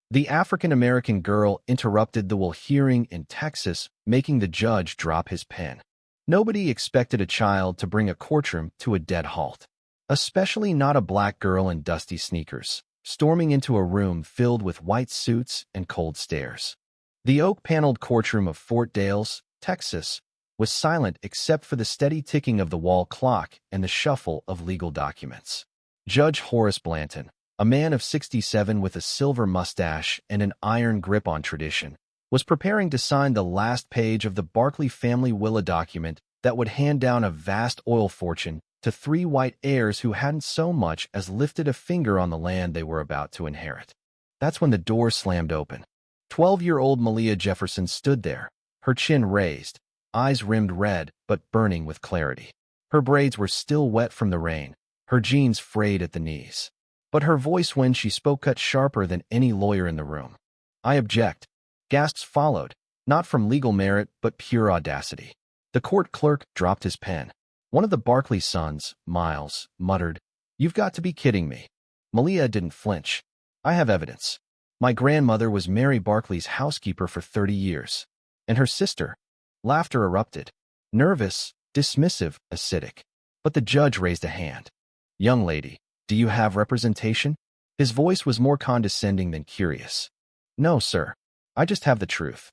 The African-American girl interrupted the hearing in Texas, making the judge drop his pen. Nobody expected a child to bring a courtroom to a dead halt, especially not a black girl in dusty sneakers, storming into a room filled with white suits and cold stares. The oak-paneled courtroom of Fort Dalles, Texas, was silent except for the steady ticking of the wall clock and the shuffle of legal documents. Judge Horace Blanton, a man of 67 with a silver mustache and an iron grip on tradition, was preparing to sign the last page of the Barkley family will, a document that would hand down a vast oil fortune to three white heirs who hadn't so much as lifted a finger on the land they were about to inherit. That's when the door slammed open. 12-year-old Malia Jefferson stood there, her chin raised, eyes rimmed red but burning with clarity. Her braids were still wet from the rain, her jeans frayed at the knees. But her voice when she spoke cut sharper than any lawyer in the room. "I object." Gasps followed, not from legal merit but pure audacity. The court clerk dropped his pen. One of the Barkley sons, Miles, muttered, "You've got to be kidding me." Malia didn't flinch. "I have evidence. My grandmother was Mary Barkley's housekeeper for 30 years. And her sister." Laughter erupted. Nervous, dismissive, acidic. But the judge raised a hand. "Young lady, do you have representation?" His voice was more condescending than curious. "No, sir. I just have the truth."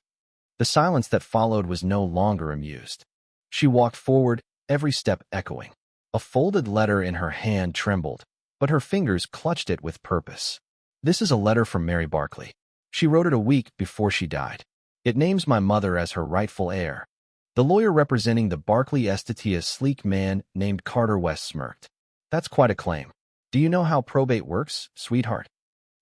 The silence that followed was no longer amused. She walked forward, every step echoing. A folded letter in her hand trembled, but her fingers clutched it with purpose. "This is a letter from Mary Barkley. She wrote it a week before she died. It names my mother as her rightful heir." The lawyer representing the Barkley estate, a sleek man named Carter West, smirked. "That's quite a claim. Do you know how probate works, sweetheart?"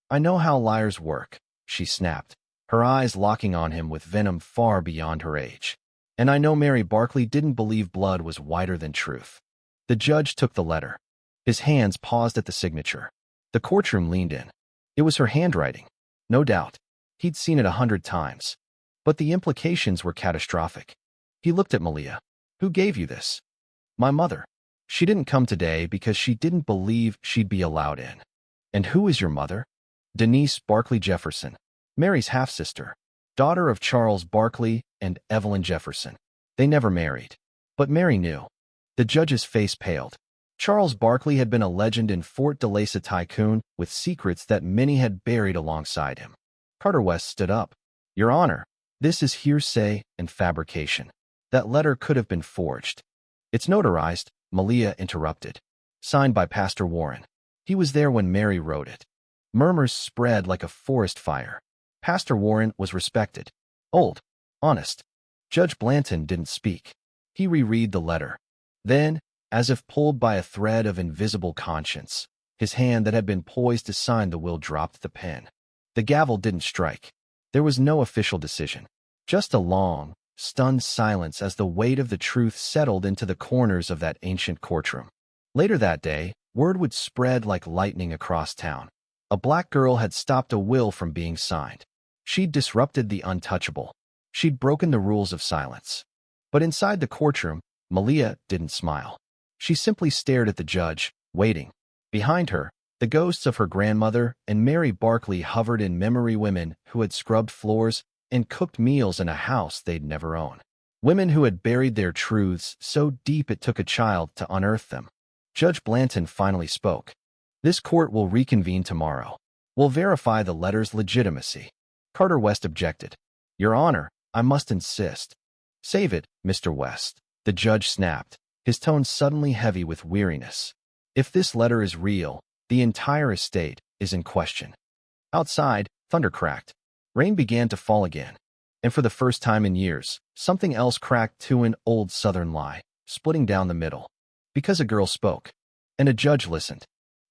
"I know how liars work," she snapped, her eyes locking on him with venom far beyond her age. "And I know Mary Barkley didn't believe blood was whiter than truth." The judge took the letter. His hands paused at the signature. The courtroom leaned in. It was her handwriting. No doubt. He'd seen it 100 times. But the implications were catastrophic. He looked at Malia. "Who gave you this?" "My mother. She didn't come today because she didn't believe she'd be allowed in." "And who is your mother?" "Denise Barkley Jefferson, Mary's half-sister, daughter of Charles Barkley and Evelyn Jefferson. They never married. But Mary knew." The judge's face paled. Charles Barkley had been a legend in Fort Dalles, a tycoon with secrets that many had buried alongside him. Carter West stood up. "Your Honor, this is hearsay and fabrication. That letter could have been forged." "It's notarized," Malia interrupted. "Signed by Pastor Warren. He was there when Mary wrote it." Murmurs spread like a forest fire. Pastor Warren was respected. Old. Honest. Judge Blanton didn't speak. He reread the letter. Then, as if pulled by a thread of invisible conscience, his hand that had been poised to sign the will dropped the pen. The gavel didn't strike. There was no official decision. Just a long, stunned silence as the weight of the truth settled into the corners of that ancient courtroom. Later that day, word would spread like lightning across town. A black girl had stopped a will from being signed. She'd disrupted the untouchable. She'd broken the rules of silence. But inside the courtroom, Malia didn't smile. She simply stared at the judge, waiting. Behind her, the ghosts of her grandmother and Mary Barkley hovered in memory, women who had scrubbed floors and cooked meals in a house they'd never owned. Women who had buried their truths so deep it took a child to unearth them. Judge Blanton finally spoke. "This court will reconvene tomorrow. We'll verify the letter's legitimacy." Carter West objected. "Your Honor, I must insist." "Save it, Mr. West," the judge snapped, his tone suddenly heavy with weariness. "If this letter is real, the entire estate is in question." Outside, thunder cracked. Rain began to fall again. And for the first time in years, something else cracked too, an old Southern lie, splitting down the middle. Because a girl spoke. And a judge listened.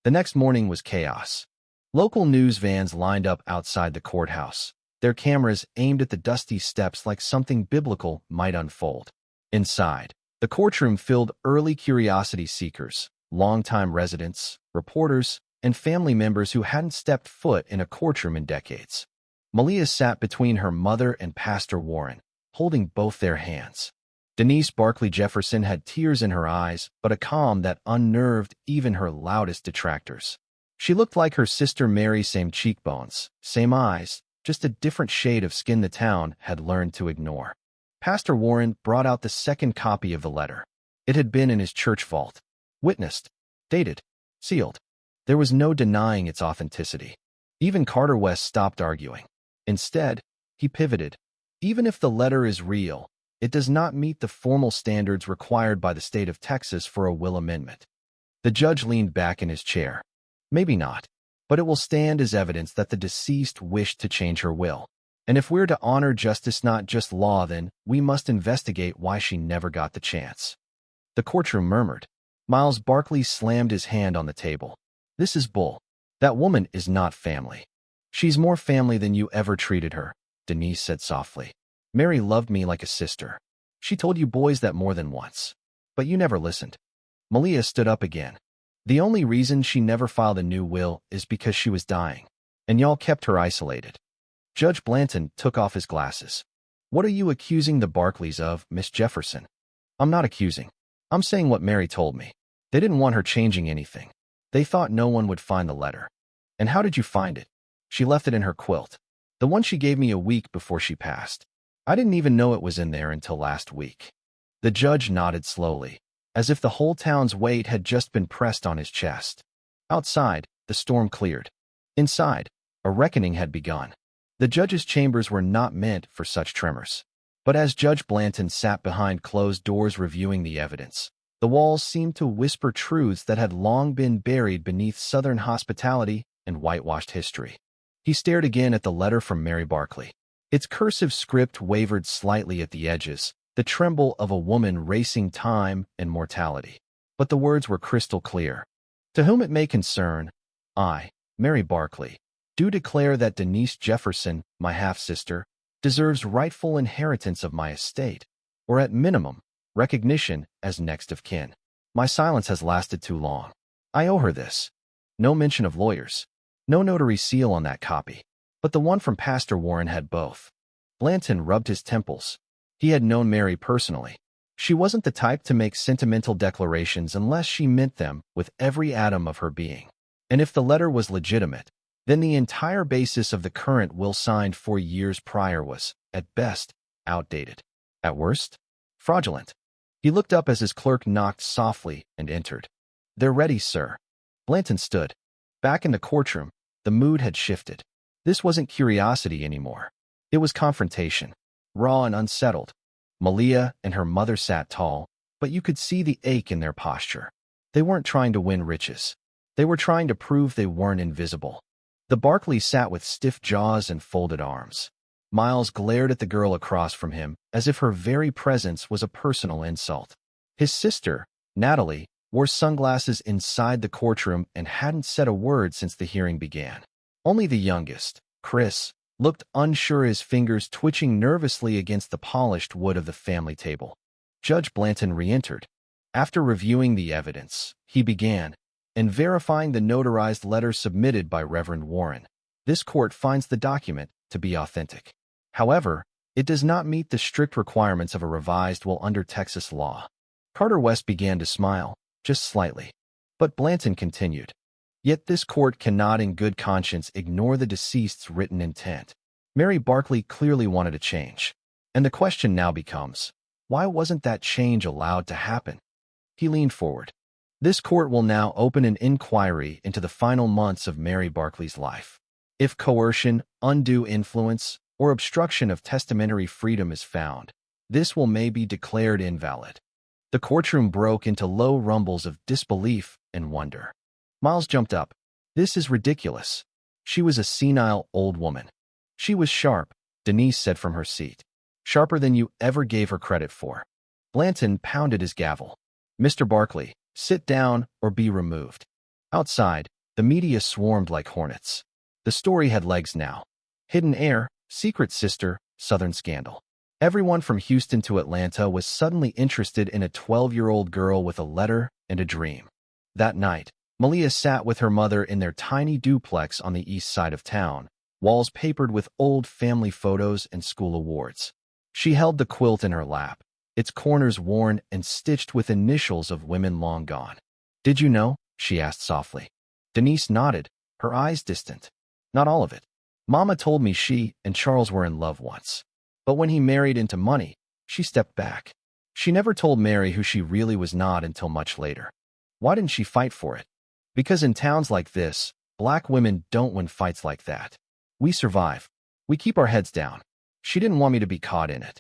The next morning was chaos. Local news vans lined up outside the courthouse, their cameras aimed at the dusty steps like something biblical might unfold. Inside, the courtroom filled early curiosity seekers, longtime residents, reporters, and family members who hadn't stepped foot in a courtroom in decades. Malia sat between her mother and Pastor Warren, holding both their hands. Denise Barkley Jefferson had tears in her eyes, but a calm that unnerved even her loudest detractors. She looked like her sister Mary, same cheekbones, same eyes, just a different shade of skin the town had learned to ignore. Pastor Warren brought out the second copy of the letter. It had been in his church vault. Witnessed, dated, sealed. There was no denying its authenticity. Even Carter West stopped arguing. Instead, he pivoted. Even if the letter is real, it does not meet the formal standards required by the state of Texas for a will amendment. The judge leaned back in his chair. Maybe not, but it will stand as evidence that the deceased wished to change her will. And if we're to honor justice, not just law, then we must investigate why she never got the chance. The courtroom murmured. Miles Barkley slammed his hand on the table. This is bull. That woman is not family. She's more family than you ever treated her, Denise said softly. Mary loved me like a sister. She told you boys that more than once. But you never listened. Malia stood up again. The only reason she never filed a new will is because she was dying, and y'all kept her isolated. Judge Blanton took off his glasses. What are you accusing the Barkleys of, Miss Jefferson? I'm not accusing. I'm saying what Mary told me. They didn't want her changing anything. They thought no one would find the letter. And how did you find it? She left it in her quilt. The one she gave me a week before she passed. I didn't even know it was in there until last week. The judge nodded slowly, as if the whole town's weight had just been pressed on his chest. Outside, the storm cleared. Inside, a reckoning had begun. The judge's chambers were not meant for such tremors. But as Judge Blanton sat behind closed doors reviewing the evidence, the walls seemed to whisper truths that had long been buried beneath Southern hospitality and whitewashed history. He stared again at the letter from Mary Barkley. Its cursive script wavered slightly at the edges, the tremble of a woman racing time and mortality. But the words were crystal clear. To whom it may concern, I, Mary Barkley, do declare that Denise Jefferson, my half-sister, deserves rightful inheritance of my estate, or at minimum, recognition as next of kin. My silence has lasted too long. I owe her this. No mention of lawyers. No notary seal on that copy. But the one from Pastor Warren had both. Blanton rubbed his temples. He had known Mary personally. She wasn't the type to make sentimental declarations unless she meant them with every atom of her being. And if the letter was legitimate, then the entire basis of the current will signed 4 years prior was, at best, outdated. At worst, fraudulent. He looked up as his clerk knocked softly and entered. They're ready, sir. Blanton stood. Back in the courtroom, the mood had shifted. This wasn't curiosity anymore. It was confrontation, raw and unsettled. Malia and her mother sat tall, but you could see the ache in their posture. They weren't trying to win riches. They were trying to prove they weren't invisible. The Barkleys sat with stiff jaws and folded arms. Miles glared at the girl across from him as if her very presence was a personal insult. His sister, Natalie, wore sunglasses inside the courtroom and hadn't said a word since the hearing began. Only the youngest, Chris, looked unsure, his fingers twitching nervously against the polished wood of the family table. Judge Blanton re-entered. After reviewing the evidence, he began, and verifying the notarized letter submitted by Reverend Warren. This court finds the document to be authentic. However, it does not meet the strict requirements of a revised will under Texas law. Carter West began to smile, just slightly. But Blanton continued. Yet this court cannot in good conscience ignore the deceased's written intent. Mary Barkley clearly wanted a change. And the question now becomes, why wasn't that change allowed to happen? He leaned forward. This court will now open an inquiry into the final months of Mary Barkley's life. If coercion, undue influence, or obstruction of testamentary freedom is found, this will may be declared invalid. The courtroom broke into low rumbles of disbelief and wonder. Miles jumped up. This is ridiculous. She was a senile old woman. She was sharp, Denise said from her seat. Sharper than you ever gave her credit for. Blanton pounded his gavel. Mr. Barkley, sit down or be removed. Outside, the media swarmed like hornets. The story had legs now. Hidden heir, secret sister, Southern scandal. Everyone from Houston to Atlanta was suddenly interested in a 12-year-old girl with a letter and a dream. That night, Malia sat with her mother in their tiny duplex on the east side of town, walls papered with old family photos and school awards. She held the quilt in her lap, its corners worn and stitched with initials of women long gone. Did you know? She asked softly. Denise nodded, her eyes distant. Not all of it. Mama told me she and Charles were in love once. But when he married into money, she stepped back. She never told Mary who she really was not until much later. Why didn't she fight for it? Because in towns like this, black women don't win fights like that. We survive. We keep our heads down. She didn't want me to be caught in it.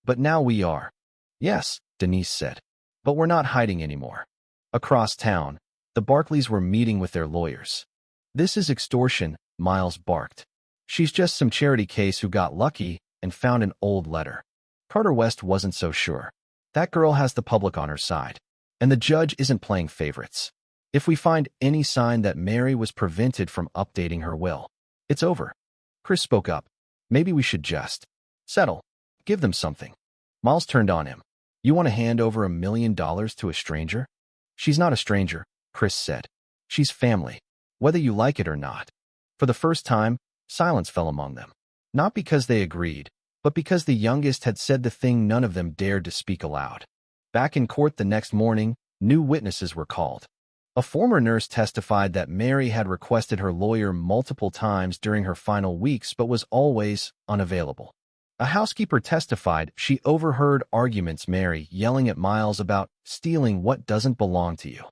But now we are. Yes, Denise said. But we're not hiding anymore. Across town, the Barkleys were meeting with their lawyers. This is extortion, Miles barked. She's just some charity case who got lucky and found an old letter. Carter West wasn't so sure. That girl has the public on her side. And the judge isn't playing favorites. If we find any sign that Mary was prevented from updating her will, it's over. Chris spoke up. Maybe we should just settle. Give them something. Miles turned on him. You want to hand over $1 million to a stranger? She's not a stranger, Chris said. She's family, whether you like it or not. For the first time, silence fell among them. Not because they agreed, but because the youngest had said the thing none of them dared to speak aloud. Back in court the next morning, new witnesses were called. A former nurse testified that Mary had requested her lawyer multiple times during her final weeks but was always unavailable. A housekeeper testified she overheard arguments Mary yelling at Miles about stealing what doesn't belong to you.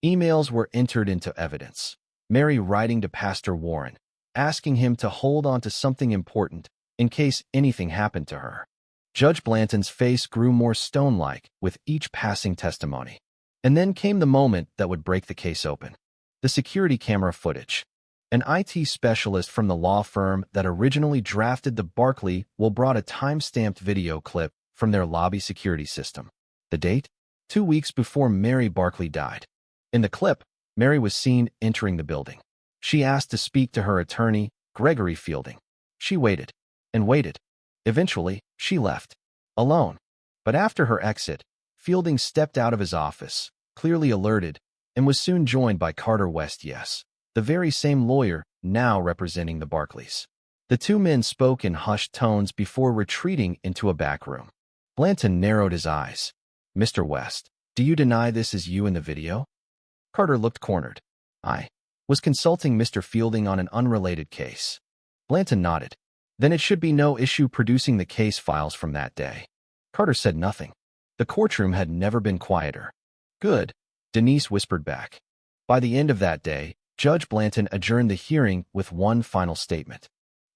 Emails were entered into evidence. Mary writing to Pastor Warren, asking him to hold on to something important in case anything happened to her. Judge Blanton's face grew more stone-like with each passing testimony. And then came the moment that would break the case open. The security camera footage. An IT specialist from the law firm that originally drafted the Barkley will brought a time-stamped video clip from their lobby security system. The date? 2 weeks before Mary Barkley died. In the clip, Mary was seen entering the building. She asked to speak to her attorney, Gregory Fielding. She waited and waited. Eventually, she left. Alone. But after her exit, Fielding stepped out of his office, clearly alerted, and was soon joined by Carter West, the very same lawyer now representing the Barkleys. The two men spoke in hushed tones before retreating into a back room. Blanton narrowed his eyes. Mr. West, do you deny this is you in the video? Carter looked cornered. I was consulting Mr. Fielding on an unrelated case. Blanton nodded. Then it should be no issue producing the case files from that day. Carter said nothing. The courtroom had never been quieter. Good, Denise whispered back. By the end of that day, Judge Blanton adjourned the hearing with one final statement.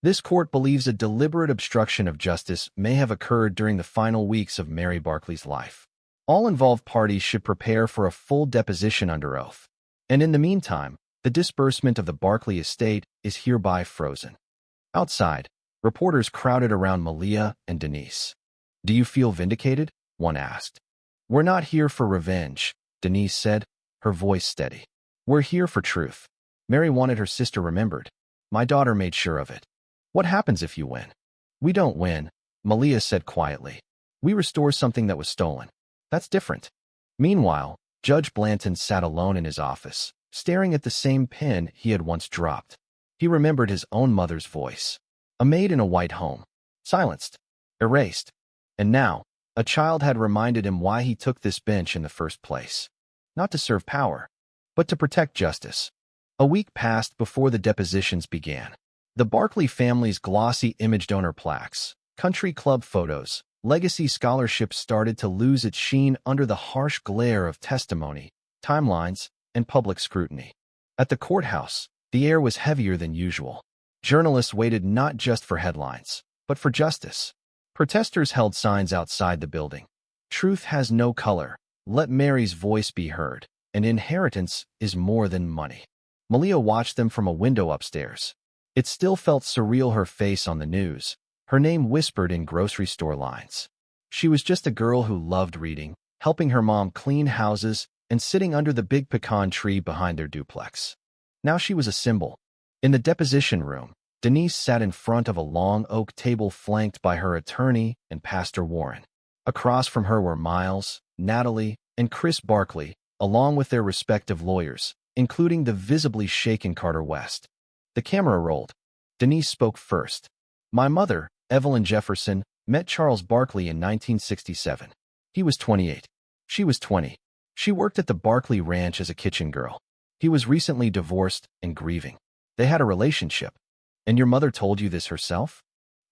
This court believes a deliberate obstruction of justice may have occurred during the final weeks of Mary Barkley's life. All involved parties should prepare for a full deposition under oath. And in the meantime, the disbursement of the Barkley estate is hereby frozen. Outside, reporters crowded around Malia and Denise. Do you feel vindicated? One asked. We're not here for revenge, Denise said, her voice steady. We're here for truth. Mary wanted her sister remembered. My daughter made sure of it. What happens if you win? We don't win, Malia said quietly. We restore something that was stolen. That's different. Meanwhile, Judge Blanton sat alone in his office, staring at the same pen he had once dropped. He remembered his own mother's voice. A maid in a white home. Silenced. Erased. And now, a child had reminded him why he took this bench in the first place. Not to serve power, but to protect justice. A week passed before the depositions began. The Barkley family's glossy image donor plaques, country club photos, legacy scholarship started to lose its sheen under the harsh glare of testimony, timelines, and public scrutiny. At the courthouse, the air was heavier than usual. Journalists waited not just for headlines, but for justice. Protesters held signs outside the building. Truth has no color. Let Mary's voice be heard. And inheritance is more than money. Malia watched them from a window upstairs. It still felt surreal, her face on the news, her name whispered in grocery store lines. She was just a girl who loved reading, helping her mom clean houses, and sitting under the big pecan tree behind their duplex. Now she was a symbol. In the deposition room, Denise sat in front of a long oak table flanked by her attorney and Pastor Warren. Across from her were Miles, Natalie, and Chris Barkley, along with their respective lawyers, including the visibly shaken Carter West. The camera rolled. Denise spoke first. My mother, Evelyn Jefferson, met Charles Barkley in 1967. He was 28. She was 20. She worked at the Barkley Ranch as a kitchen girl. He was recently divorced and grieving. They had a relationship. And your mother told you this herself?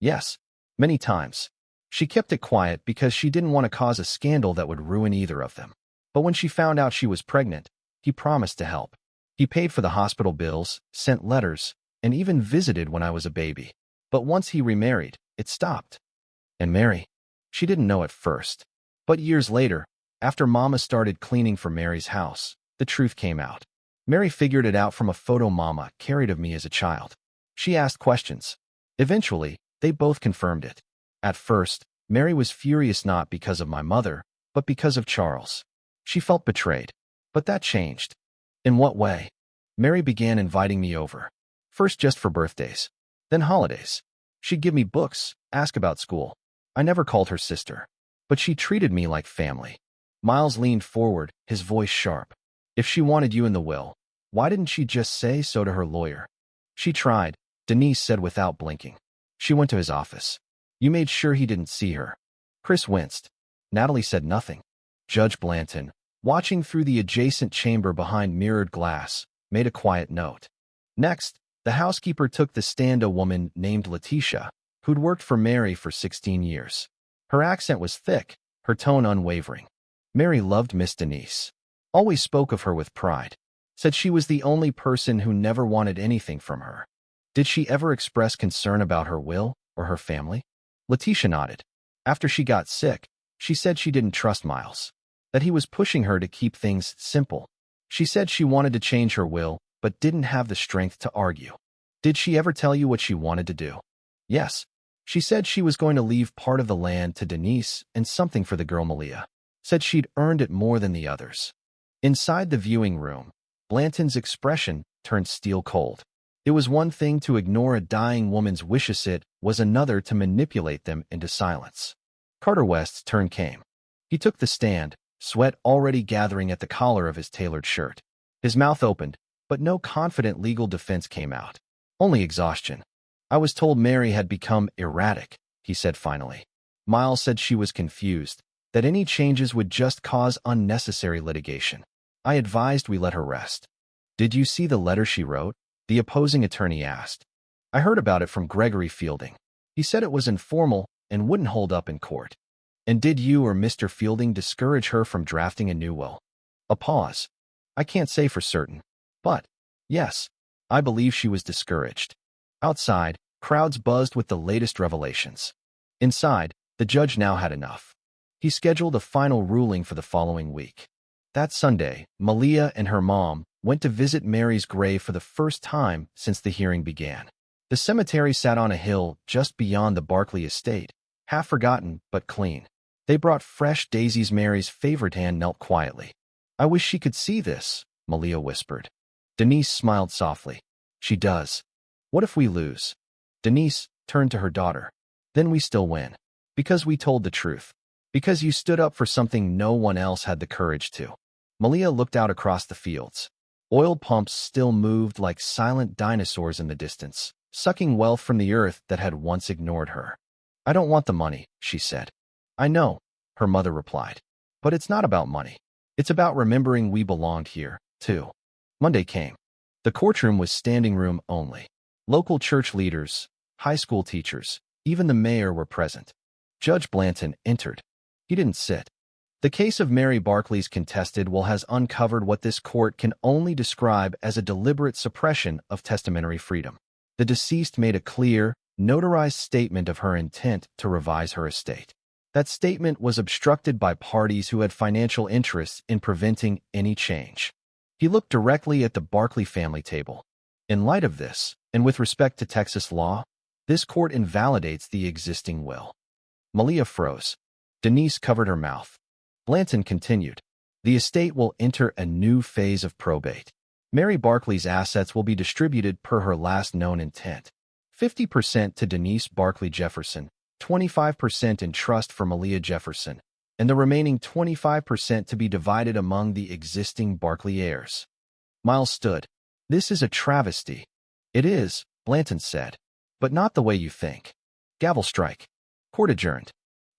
Yes, many times. She kept it quiet because she didn't want to cause a scandal that would ruin either of them. But when she found out she was pregnant, he promised to help. He paid for the hospital bills, sent letters, and even visited when I was a baby. But once he remarried, it stopped. And Mary? She didn't know at first. But years later, after Mama started cleaning for Mary's house, the truth came out. Mary figured it out from a photo Mama carried of me as a child. She asked questions. Eventually, they both confirmed it. At first, Mary was furious not because of my mother, but because of Charles. She felt betrayed. But that changed. In what way? Mary began inviting me over. First just for birthdays. Then holidays. She'd give me books, ask about school. I never called her sister. But she treated me like family. Miles leaned forward, his voice sharp. If she wanted you in the will, why didn't she just say so to her lawyer? She tried, Denise said without blinking. She went to his office. You made sure he didn't see her. Chris winced. Natalie said nothing. Judge Blanton, watching through the adjacent chamber behind mirrored glass, made a quiet note. Next, the housekeeper took the stand, a woman named Letitia, who'd worked for Mary for 16 years. Her accent was thick, her tone unwavering. Mary loved Miss Denise. Always spoke of her with pride. Said she was the only person who never wanted anything from her. Did she ever express concern about her will or her family? Letitia nodded. After she got sick, she said she didn't trust Miles, that he was pushing her to keep things simple. She said she wanted to change her will, but didn't have the strength to argue. Did she ever tell you what she wanted to do? Yes. She said she was going to leave part of the land to Denise and something for the girl Malia. Said she'd earned it more than the others. Inside the viewing room, Blanton's expression turned steel cold. It was one thing to ignore a dying woman's wishes, it was another to manipulate them into silence. Carter West's turn came. He took the stand, sweat already gathering at the collar of his tailored shirt. His mouth opened, but no confident legal defense came out. Only exhaustion. I was told Mary had become erratic, he said finally. Miles said she was confused, that any changes would just cause unnecessary litigation. I advised we let her rest. Did you see the letter she wrote? The opposing attorney asked. I heard about it from Gregory Fielding. He said it was informal and wouldn't hold up in court. And did you or Mr. Fielding discourage her from drafting a new will? A pause. I can't say for certain. But, yes, I believe she was discouraged. Outside, crowds buzzed with the latest revelations. Inside, the judge now had enough. He scheduled a final ruling for the following week. That Sunday, Malia and her mom went to visit Mary's grave for the first time since the hearing began. The cemetery sat on a hill just beyond the Barkley estate, half forgotten but clean. They brought fresh daisies. Mary's favorite hand knelt quietly. I wish she could see this, Malia whispered. Denise smiled softly. She does. What if we lose? Denise turned to her daughter. Then we still win. Because we told the truth. Because you stood up for something no one else had the courage to. Malia looked out across the fields. Oil pumps still moved like silent dinosaurs in the distance, sucking wealth from the earth that had once ignored her. I don't want the money, she said. I know, her mother replied. But it's not about money. It's about remembering we belonged here, too. Monday came. The courtroom was standing room only. Local church leaders, high school teachers, even the mayor were present. Judge Blanton entered. He didn't sit. The case of Mary Barkley's contested will has uncovered what this court can only describe as a deliberate suppression of testamentary freedom. The deceased made a clear, notarized statement of her intent to revise her estate. That statement was obstructed by parties who had financial interests in preventing any change. He looked directly at the Barkley family table. In light of this, and with respect to Texas law, this court invalidates the existing will. Malia froze. Denise covered her mouth. Blanton continued. The estate will enter a new phase of probate. Mary Barkley's assets will be distributed per her last known intent. 50% to Denise Barkley Jefferson, 25% in trust for Malia Jefferson, and the remaining 25% to be divided among the existing Barkley heirs. Miles stood. This is a travesty. It is, Blanton said, but not the way you think. Gavel strike. Court adjourned.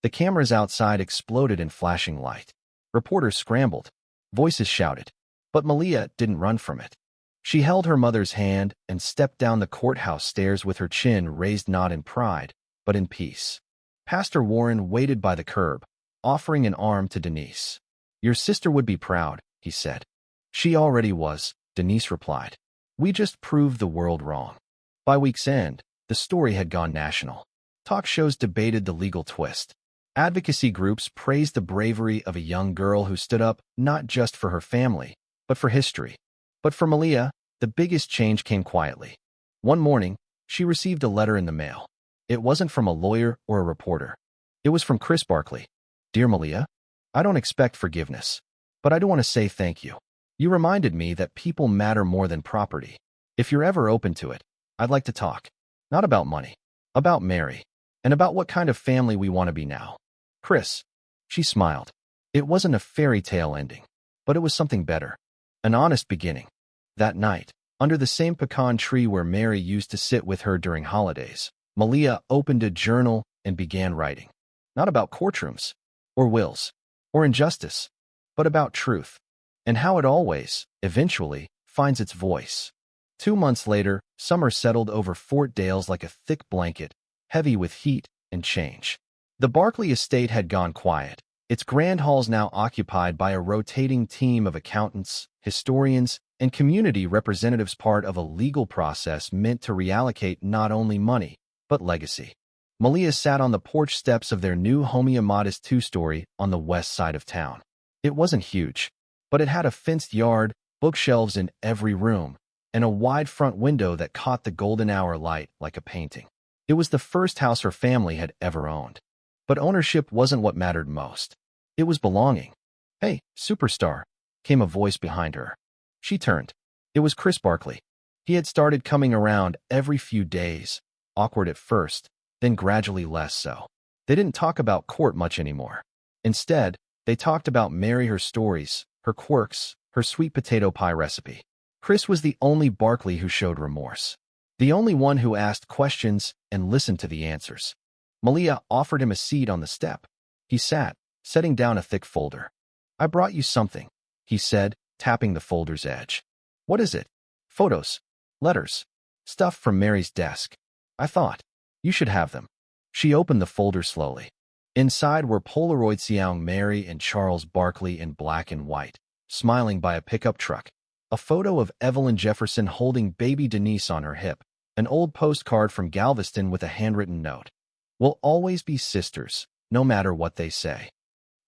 The cameras outside exploded in flashing light. Reporters scrambled. Voices shouted. But Malia didn't run from it. She held her mother's hand and stepped down the courthouse stairs with her chin raised not in pride, but in peace. Pastor Warren waited by the curb, offering an arm to Denise. "Your sister would be proud," he said. "She already was," Denise replied. "We just proved the world wrong." By week's end, the story had gone national. Talk shows debated the legal twist. Advocacy groups praised the bravery of a young girl who stood up not just for her family, but for history. But for Malia, the biggest change came quietly. One morning, she received a letter in the mail. It wasn't from a lawyer or a reporter. It was from Chris Barkley. "Dear Malia, I don't expect forgiveness, but I do want to say thank you. You reminded me that people matter more than property. If you're ever open to it, I'd like to talk. Not about money, about Mary, and about what kind of family we want to be now." Chris. She smiled. It wasn't a fairy tale ending, but it was something better. An honest beginning. That night, under the same pecan tree where Mary used to sit with her during holidays, Malia opened a journal and began writing. Not about courtrooms, or wills, or injustice, but about truth, and how it always, eventually, finds its voice. 2 months later, summer settled over Fort Dales like a thick blanket, heavy with heat and change. The Barkley estate had gone quiet, its grand halls now occupied by a rotating team of accountants, historians, and community representatives, part of a legal process meant to reallocate not only money, but legacy. Malia sat on the porch steps of their new Homia modest two-story on the west side of town. It wasn't huge, but it had a fenced yard, bookshelves in every room, and a wide front window that caught the golden hour light like a painting. It was the first house her family had ever owned. But ownership wasn't what mattered most. It was belonging. "Hey, superstar," came a voice behind her. She turned. It was Chris Barkley. He had started coming around every few days, awkward at first, then gradually less so. They didn't talk about court much anymore. Instead, they talked about Mary, her stories, her quirks, her sweet potato pie recipe. Chris was the only Barkley who showed remorse. The only one who asked questions and listened to the answers. Malia offered him a seat on the step. He sat, setting down a thick folder. "I brought you something," he said, tapping the folder's edge. "What is it?" "Photos. Letters. Stuff from Mary's desk. I thought you should have them." She opened the folder slowly. Inside were Polaroids showing Mary and Charles Barkley in black and white, smiling by a pickup truck. A photo of Evelyn Jefferson holding baby Denise on her hip. An old postcard from Galveston with a handwritten note. "We'll always be sisters, no matter what they say."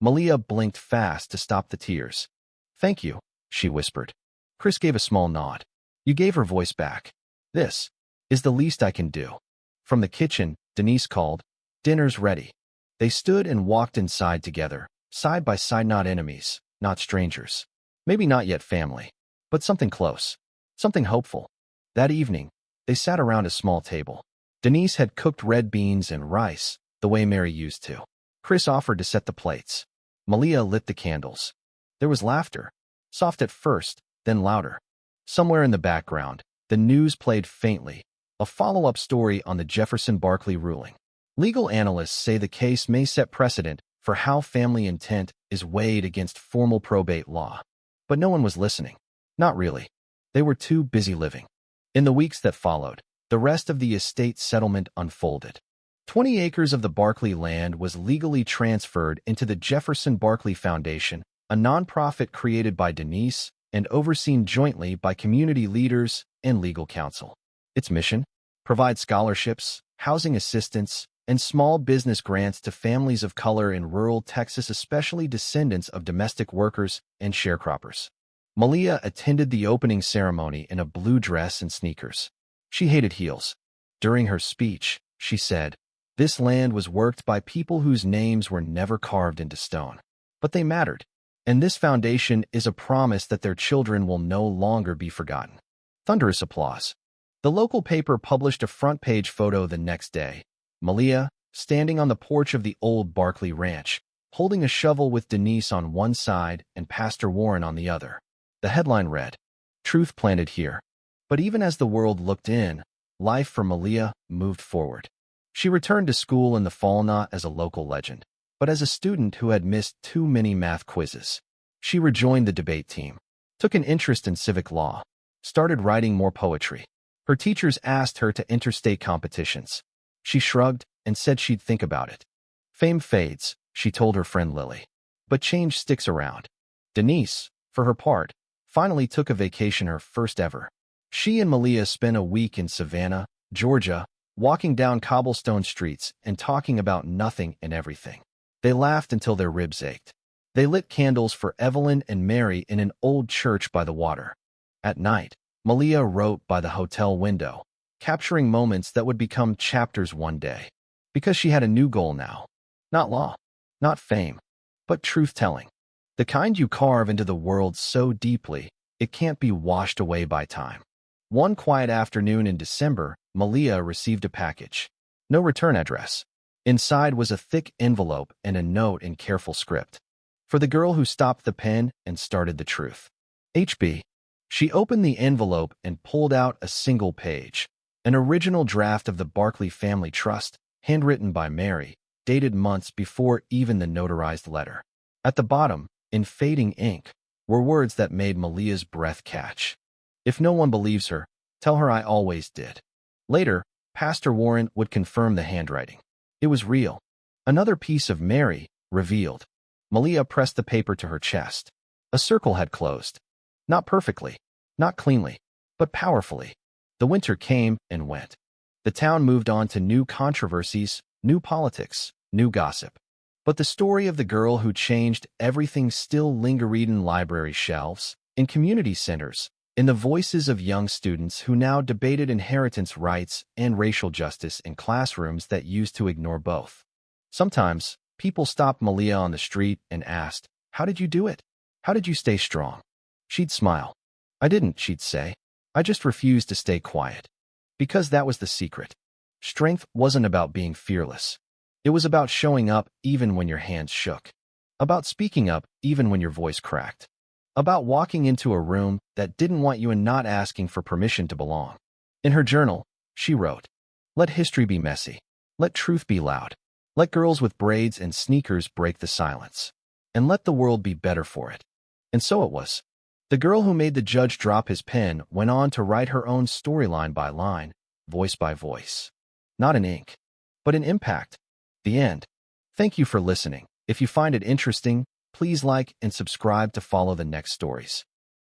Malia blinked fast to stop the tears. "Thank you," she whispered. Chris gave a small nod. You gave her voice back. "This is the least I can do." From the kitchen, Denise called, "Dinner's ready." They stood and walked inside together, side by side, not enemies, not strangers. Maybe not yet family, but something close, something hopeful. That evening, they sat around a small table. Denise had cooked red beans and rice, the way Mary used to. Chris offered to set the plates. Malia lit the candles. There was laughter, soft at first, then louder. Somewhere in the background, the news played faintly, a follow-up story on the Jefferson Barkley ruling. Legal analysts say the case may set precedent for how family intent is weighed against formal probate law. But no one was listening. Not really. They were too busy living. In the weeks that followed, the rest of the estate settlement unfolded. 20 acres of the Barkley land was legally transferred into the Jefferson Barkley Foundation, a nonprofit created by Denise and overseen jointly by community leaders and legal counsel. Its mission? Provide scholarships, housing assistance, and small business grants to families of color in rural Texas, especially descendants of domestic workers and sharecroppers. Malia attended the opening ceremony in a blue dress and sneakers. She hated heels. During her speech, she said, "This land was worked by people whose names were never carved into stone. But they mattered. And this foundation is a promise that their children will no longer be forgotten." Thunderous applause. The local paper published a front-page photo the next day. Malia, standing on the porch of the old Barkley Ranch, holding a shovel with Denise on one side and Pastor Warren on the other. The headline read, "Truth planted here." But even as the world looked in, life for Malia moved forward. She returned to school in the fall not as a local legend, but as a student who had missed too many math quizzes. She rejoined the debate team, took an interest in civic law, started writing more poetry. Her teachers asked her to enter state competitions. She shrugged and said she'd think about it. Fame fades, she told her friend Lily. But change sticks around. Denise, for her part, finally took a vacation, her first ever. She and Malia spent a week in Savannah, Georgia, walking down cobblestone streets and talking about nothing and everything. They laughed until their ribs ached. They lit candles for Evelyn and Mary in an old church by the water. At night, Malia wrote by the hotel window, capturing moments that would become chapters one day. Because she had a new goal now. Not law, not fame, but truth-telling. The kind you carve into the world so deeply, it can't be washed away by time. One quiet afternoon in December, Malia received a package. No return address. Inside was a thick envelope and a note in careful script. For the girl who stopped the pen and started the truth. HB. She opened the envelope and pulled out a single page. An original draft of the Barkley Family Trust, handwritten by Mary, dated months before even the notarized letter. At the bottom, in fading ink, were words that made Malia's breath catch. If no one believes her, tell her I always did. Later, Pastor Warren would confirm the handwriting. It was real. Another piece of Mary, revealed. Malia pressed the paper to her chest. A circle had closed. Not perfectly, not cleanly, but powerfully. The winter came and went. The town moved on to new controversies, new politics, new gossip. But the story of the girl who changed everything still lingered in library shelves, in community centers, in the voices of young students who now debated inheritance rights and racial justice in classrooms that used to ignore both. Sometimes, people stopped Malia on the street and asked, "How did you do it? How did you stay strong?" She'd smile. "I didn't," she'd say. "I just refused to stay quiet." Because that was the secret. Strength wasn't about being fearless. It was about showing up even when your hands shook. About speaking up even when your voice cracked. About walking into a room that didn't want you and not asking for permission to belong. In her journal, she wrote, "Let history be messy. Let truth be loud. Let girls with braids and sneakers break the silence. And let the world be better for it." And so it was. The girl who made the judge drop his pen went on to write her own story line by line, voice by voice. Not in ink, but in impact. The end. Thank you for listening. If you find it interesting, please like and subscribe to follow the next stories.